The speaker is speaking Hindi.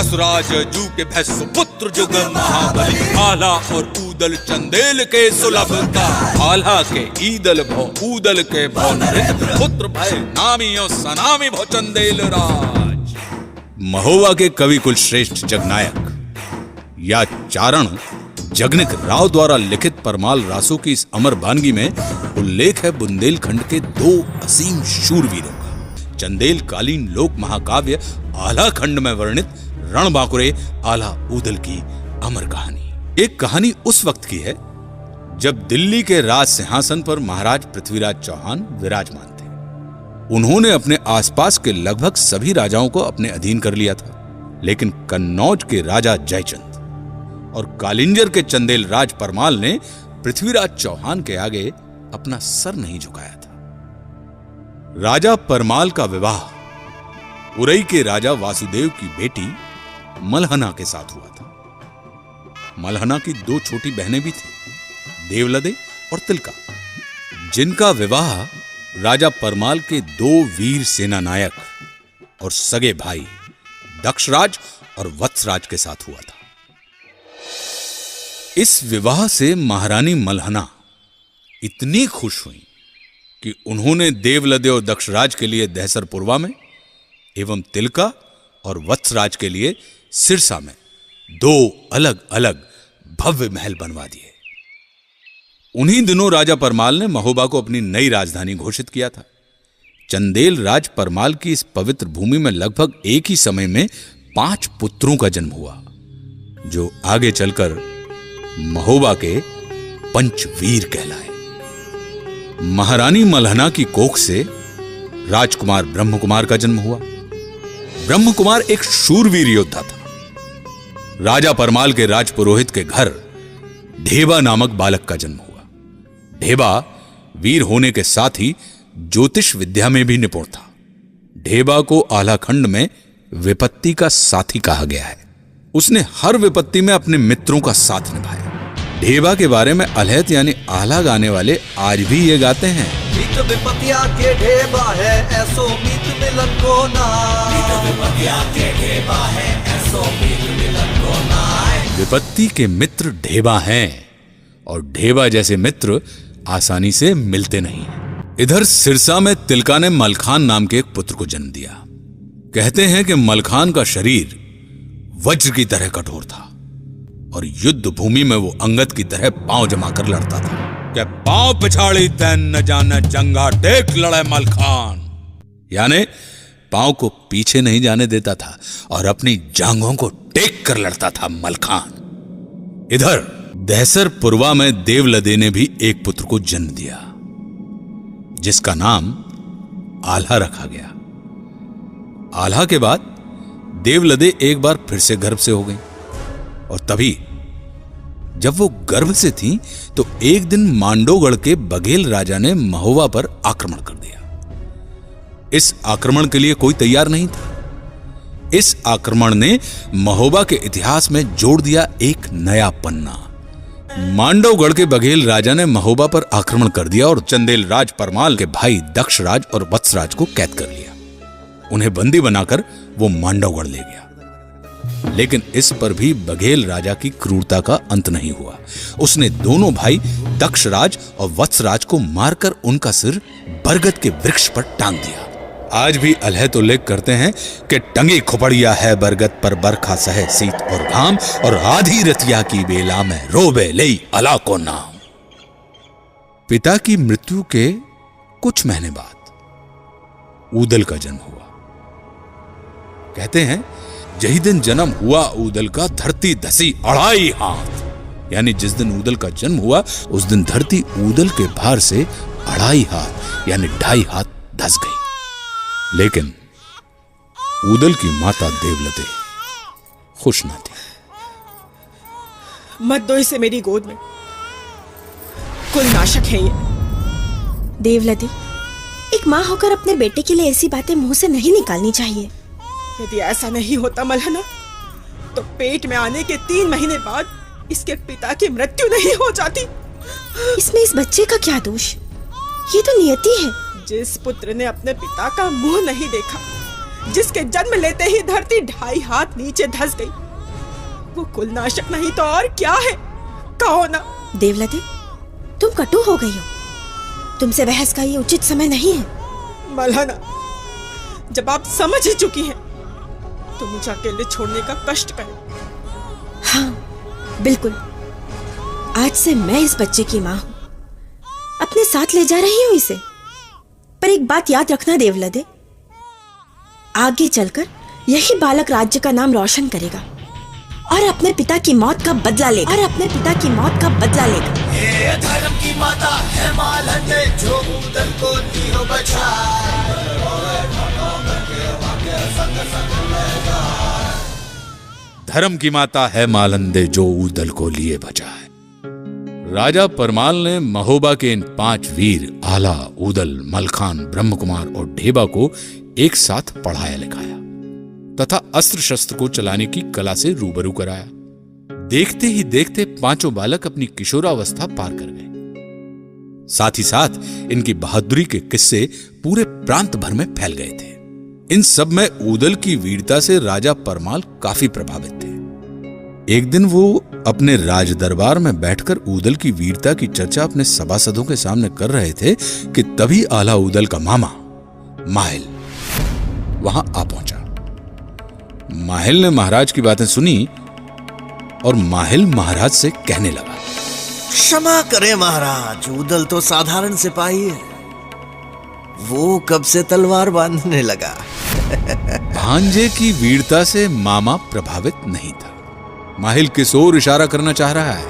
दशराज जू के भय सुपुत्र जुग महाबली, आला और ऊदल चंदेल के सुलभ का, आला के ईदल भो ऊदल के भो नृत, पुत्र भय नामी और सनामी भो चंदेल राज। महोबा के कवि कुल श्रेष्ठ जगनायक या चारण जगनिक राव द्वारा लिखित परमाल रासों की इस अमर वानगी में उल्लेख है बुंदेलखंड के दो असीम शूरवीरों का। चंदेल कालीन लोक महाकाव्य आला खंड में वर्णित रणबांकुरे आला ऊदल की अमर कहानी। एक कहानी उस वक्त की है जब दिल्ली के राज सिंहासन पर महाराज पृथ्वीराज चौहान विराजमान थे। उन्होंने अपने आसपास के लगभग सभी राजाओं को अपने अधीन कर लिया था, लेकिन कन्नौज के राजा जयचंद और कालिंजर के चंदेल राज परमाल ने पृथ्वीराज चौहान के आगे अपना सर नहीं झुकाया था। राजा परमाल का विवाह उरई के राजा वासुदेव की बेटी मलहना के साथ हुआ था। मलहना की दो छोटी बहनें भी थीं, देवलदे और तिलका, जिनका विवाह राजा परमाल के दो वीर सेना नायक और सगे भाई दक्षराज और वत्सराज के साथ हुआ था। इस विवाह से महारानी मलहना इतनी खुश हुई कि उन्होंने देवलदे और दक्षराज के लिए दहसरपुरवा में एवं तिलका और वत्सराज के लिए सिरसा में दो अलग अलग भव्य महल बनवा दिए। उन्हीं दिनों राजा परमाल ने महोबा को अपनी नई राजधानी घोषित किया था। चंदेल राज परमाल की इस पवित्र भूमि में लगभग एक ही समय में 5 पुत्रों का जन्म हुआ, जो आगे चलकर महोबा के पंचवीर कहलाए। महारानी मलहना की कोख से राजकुमार ब्रह्मकुमार का जन्म हुआ। ब्रह्मकुमार एक शूरवीर योद्धा था। राजा परमाल के राजपुरोहित के घर ढेबा नामक बालक का जन्म हुआ। ढेबा वीर होने के साथ ही ज्योतिष विद्या में भी निपुण था। ढेबा को आलाखंड में विपत्ति का साथी कहा गया है। उसने हर विपत्ति में अपने मित्रों का साथ निभाया। ढेबा के बारे में अलहत यानी आला गाने वाले आज भी ये गाते हैं, विपत्तिया के ढेबा है ऐसो मीत मिलन को ना, विपत्तिया के ढेबा है ऐसो मीत मिलन को ना। विपत्ति के मित्र ढेबा हैं और ढेबा जैसे मित्र आसानी से मिलते नहीं। इधर सिरसा में तिलका ने मलखान नाम के एक पुत्र को जन्म दिया। कहते हैं कि मलखान का शरीर वज्र की तरह कठोर था और युद्ध भूमि में वो अंगद की तरह पांव जमा कर लड़ता था। क्या पांव पिछाड़ी तैन न जाने जंगा टेक लड़े मलखान, यानी पांव को पीछे नहीं जाने देता था और अपनी जांघों को टेक कर लड़ता था मलखान। इधर दहसरपुरवा में देवलदे ने भी एक पुत्र को जन्म दिया, जिसका नाम आल्हा रखा गया। आल्हा के बाद देवलदे एक बार फिर से गर्भ से हो गई और तभी जब वो गर्भ से थी तो एक दिन मांडोगढ़ के बघेल राजा ने महोबा पर आक्रमण कर दिया। इस आक्रमण के लिए कोई तैयार नहीं था। इस आक्रमण ने महोबा के इतिहास में जोड़ दिया एक नया पन्ना। मांडवगढ़ के बघेल राजा ने महोबा पर आक्रमण कर दिया और चंदेल राज परमाल के भाई दक्षराज और वत्सराज को कैद कर लिया। उन्हें बंदी बनाकर वो मांडवगढ़ ले गया। लेकिन इस पर भी बघेल राजा की क्रूरता का अंत नहीं हुआ। उसने दोनों भाई दक्षराज और वत्सराज को मारकर उनका सिर बरगद के वृक्ष पर टांग दिया। आज भी अलहत उल्लेख करते हैं कि टंगी खुपड़िया है बरगद पर बरखा सहे शीत और घाम, और आधी रतिया की बेला में रोबे ले अला को नाम। पिता की मृत्यु के कुछ महीने बाद ऊदल का जन्म हुआ। कहते हैं यही दिन जन्म हुआ ऊदल का धरती धसी 2.5 हाथ, यानी जिस दिन ऊदल का जन्म हुआ उस दिन धरती ऊदल के भार से 2.5 हाथ यानी 2.5 हाथ धस गई। लेकिन ऊदल की माता देवलदे खुश न थी। मत दो इसे मेरी गोद में, कुल नाशक है ये। देवलदे, एक माँ होकर अपने बेटे के लिए ऐसी बातें मुंह से नहीं निकालनी चाहिए। यदि ऐसा नहीं होता मलहना, तो पेट में आने के 3 महीने बाद इसके पिता की मृत्यु नहीं हो जाती। इसमें इस बच्चे का क्या दोष? ये तो नियति है। जिस पुत्र ने अपने पिता का मुंह नहीं देखा, जिसके जन्म लेते ही धरती 2.5 हाथ नीचे धंस गई, वो कुलनाशक नहीं तो और क्या है? कहो ना। देवलती, तुम कटु हो गई हो। तुमसे बहस का ये उचित समय नहीं है। मल्हाना, जब आप समझ ही चुकी हैं तो मुझे अकेले छोड़ने का कष्ट करें। हाँ बिल्कुल, आज से मैं इस बच्चे की माँ हूं, अपने साथ ले जा रही हूं इसे। पर एक बात याद रखना देवलदे, आगे चलकर यही बालक राज्य का नाम रोशन करेगा और अपने पिता की मौत का बदला लेगा। ये धर्म की माता है मालंदे, जो उदल को लियो बचाए। धर्म की माता है मालंदे, जो ऊदल को लिए बचाए। राजा परमाल ने महोबा के इन 5 वीर आला, ऊदल, मलखान, ब्रह्मकुमार और ढेबा को एक साथ पढ़ाया लिखाया तथा अस्त्र शस्त्र को चलाने की कला से रूबरू कराया। देखते ही देखते 5 बालक अपनी किशोरावस्था पार कर गए। साथ ही साथ इनकी बहादुरी के किस्से पूरे प्रांत भर में फैल गए थे। इन सब में ऊदल की वीरता से राजा परमाल काफी प्रभावित थे। एक दिन वो अपने राज दरबार में बैठकर ऊदल की वीरता की चर्चा अपने सभासदों के सामने कर रहे थे कि तभी आला ऊदल का मामा माहिल वहां आ पहुंचा। माहिल ने महाराज की बातें सुनी और माहिल महाराज से कहने लगा, क्षमा करें महाराज, ऊदल तो साधारण सिपाही है, वो कब से तलवार बांधने लगा। भांजे की वीरता से मामा प्रभावित नहीं था। माहिल किस ओर इशारा करना चाह रहा है?